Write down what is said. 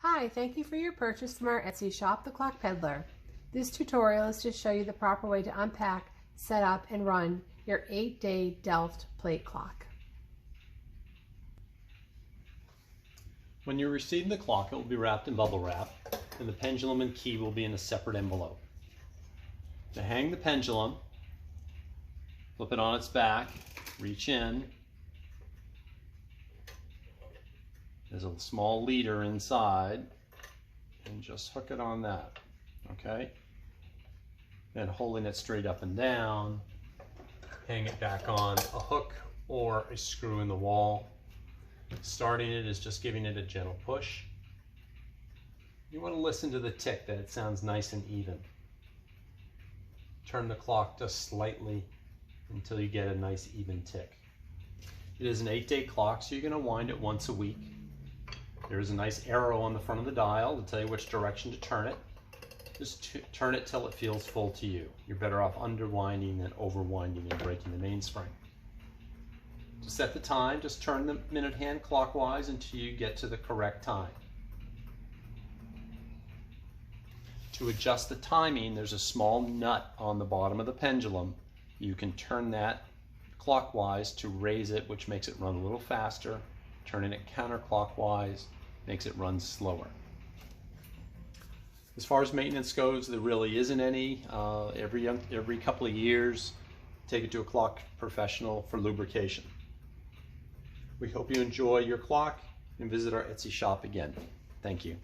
Hi, thank you for your purchase from our Etsy shop, The Clock Peddler. This tutorial is to show you the proper way to unpack, set up, and run your 8-day Delft plate clock. When you receive the clock, it will be wrapped in bubble wrap, and the pendulum and key will be in a separate envelope. To hang the pendulum, flip it on its back, reach in. There's a small leader inside, and just hook it on that, okay? Then holding it straight up and down, hang it back on a hook or a screw in the wall. Starting it is just giving it a gentle push. You want to listen to the tick, that it sounds nice and even. Turn the clock just slightly until you get a nice even tick. It is an 8-day clock, so you're going to wind it once a week. There is a nice arrow on the front of the dial to tell you which direction to turn it. Just turn it till it feels full to you. You're better off underwinding than overwinding and breaking the mainspring. To set the time, just turn the minute hand clockwise until you get to the correct time. To adjust the timing, there's a small nut on the bottom of the pendulum. You can turn that clockwise to raise it, which makes it run a little faster. Turning it counterclockwise makes it run slower. As far as maintenance goes, there really isn't any. Every couple of years, take it to a clock professional for lubrication. We hope you enjoy your clock and visit our Etsy shop again. Thank you.